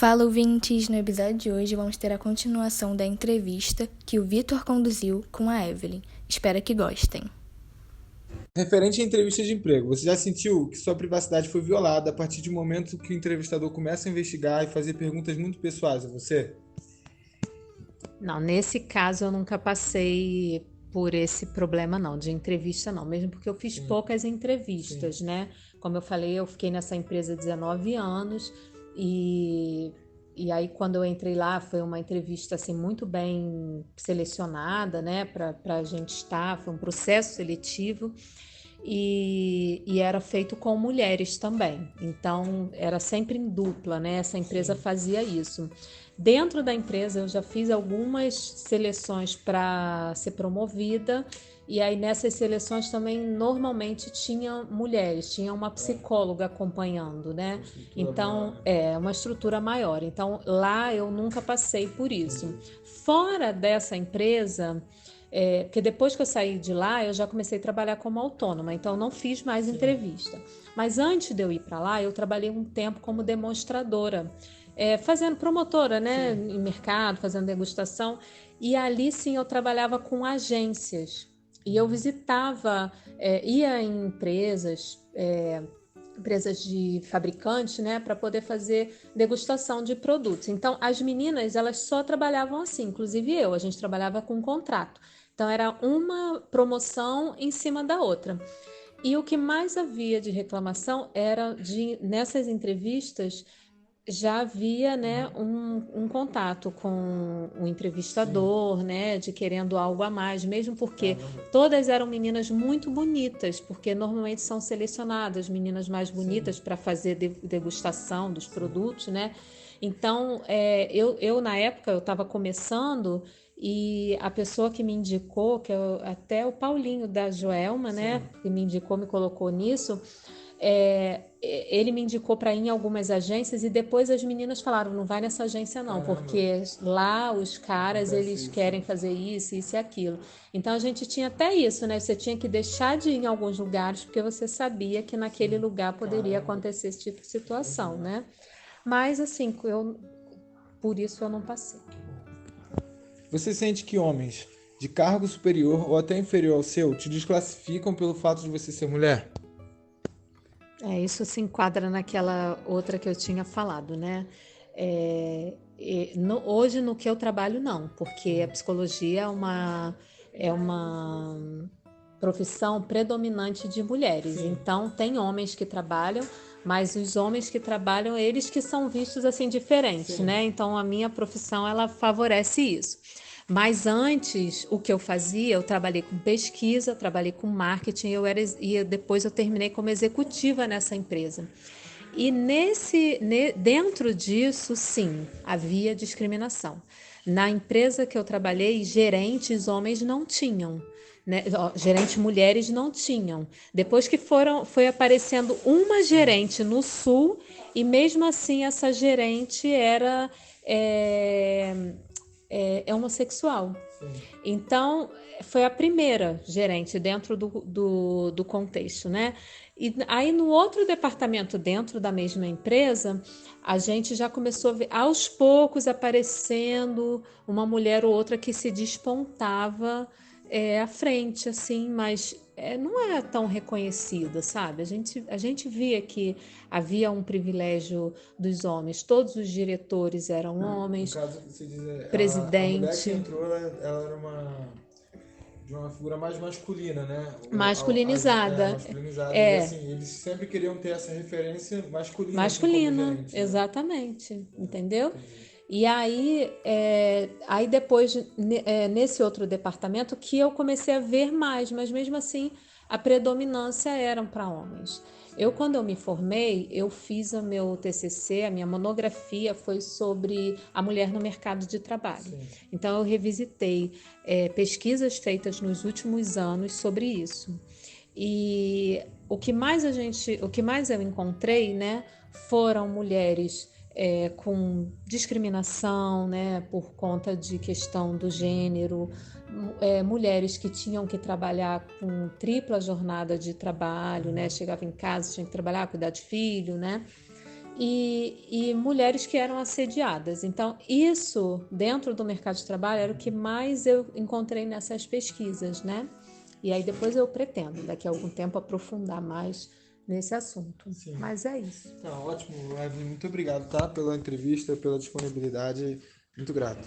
Fala, ouvintes! No episódio de hoje vamos ter a continuação da entrevista que o Vitor conduziu com a Evelyn. Espero que gostem. Referente à entrevista de emprego, você já sentiu que sua privacidade foi violada a partir do momento que o entrevistador começa a investigar e fazer perguntas muito pessoais a você? Não, nesse caso eu nunca passei por esse problema não, de entrevista não, mesmo porque eu fiz poucas Sim. entrevistas, né? Como eu falei, eu fiquei nessa empresa 19 anos e, e aí quando eu entrei lá foi uma entrevista assim muito bem selecionada, né? Para a gente estar, foi um processo seletivo e era feito com mulheres também. Então era sempre em dupla, né? Essa empresa Sim. fazia isso. Dentro da empresa eu já fiz algumas seleções para ser promovida e aí nessas seleções também normalmente tinha mulheres, tinha uma psicóloga acompanhando, né? Uma estrutura maior, Então né? é uma estrutura maior. Então lá eu nunca passei por isso. Entendi. Fora dessa empresa, porque depois que eu saí de lá, eu já comecei a trabalhar como autônoma, então eu não fiz mais Sim. entrevista. Mas antes de eu ir para lá, eu trabalhei um tempo como demonstradora, fazendo promotora, né, Sim. em mercado, fazendo degustação. E ali sim eu trabalhava com agências. E eu visitava, ia em empresas de fabricantes, né, para poder fazer degustação de produtos. Então, as meninas, elas só trabalhavam assim, inclusive eu, a gente trabalhava com um contrato. Então, era uma promoção em cima da outra. E o que mais havia de reclamação era de, nessas entrevistas, já havia, né, Uhum. um contato com o Sim. entrevistador, né, de querendo algo a mais, mesmo porque Caramba. todas eram meninas muito bonitas, porque normalmente são selecionadas meninas mais Sim. bonitas para fazer degustação dos Sim. produtos, né? Então, eu na época eu estava começando e a pessoa que me indicou, que é até o Paulinho da Joelma, né, Sim. que me indicou, me colocou nisso, ele me indicou para ir em algumas agências e depois as meninas falaram, não vai nessa agência não, Caramba. porque lá os caras, Acontece eles isso. querem fazer isso e aquilo. Então a gente tinha até isso, né? Você tinha que deixar de ir em alguns lugares porque você sabia que naquele Sim. lugar poderia Caramba. acontecer esse tipo de situação, Imagina. né? Mas assim, por isso eu não passei. Que bom. Você sente que homens de cargo superior ou até inferior ao seu te desclassificam pelo fato de você ser mulher? Isso se enquadra naquela outra que eu tinha falado, né? Hoje no que eu trabalho, não, porque a psicologia é uma profissão predominante de mulheres. Sim. Então, tem homens que trabalham, mas os homens que trabalham, eles que são vistos assim diferentes, Sim. né? Então, a minha profissão, ela favorece isso. Mas antes, o que eu fazia, eu trabalhei com pesquisa, trabalhei com marketing, e depois eu terminei como executiva nessa empresa. E dentro disso, sim, havia discriminação. Na empresa que eu trabalhei, gerentes homens não tinham, né? Gerentes mulheres não tinham. Depois que foi aparecendo uma Sim. gerente no sul, e mesmo assim essa gerente era é, homossexual. Sim. Então, foi a primeira gerente dentro do contexto, né? E aí, no outro departamento, dentro da mesma empresa, a gente já começou a ver aos poucos aparecendo uma mulher ou outra que se despontava à frente, assim, mas não é tão reconhecida, sabe? A gente via que havia um privilégio dos homens, todos os diretores eram No homens, caso, você diz, a mulher que presidente entrou, ela era de uma figura mais masculina, né? masculinizada. Masculinizada. E É, assim, eles sempre queriam ter essa referência masculina, assim, como masculina, gerente, né? exatamente, entendeu? Entendi. E aí depois, nesse outro departamento, que eu comecei a ver mais, mas mesmo assim a predominância eram para homens. Sim. Quando eu me formei, eu fiz o meu TCC, a minha monografia foi sobre a mulher no mercado de trabalho. Sim. Então, eu revisitei pesquisas feitas nos últimos anos sobre isso. E o que mais eu encontrei, né, foram mulheres com discriminação, né, por conta de questão do Uhum. gênero, mulheres que tinham que trabalhar com tripla jornada de trabalho, né, Uhum. chegava em casa, tinha que trabalhar, cuidar de filho, né, e mulheres que eram assediadas. Então, isso dentro do mercado de trabalho era o que mais eu encontrei nessas pesquisas, né? E aí depois eu pretendo, daqui a algum tempo, aprofundar mais nesse assunto. Sim. Mas é isso. Tá ótimo, Evelyn. Muito obrigado, tá? Pela entrevista, pela disponibilidade. Muito grato.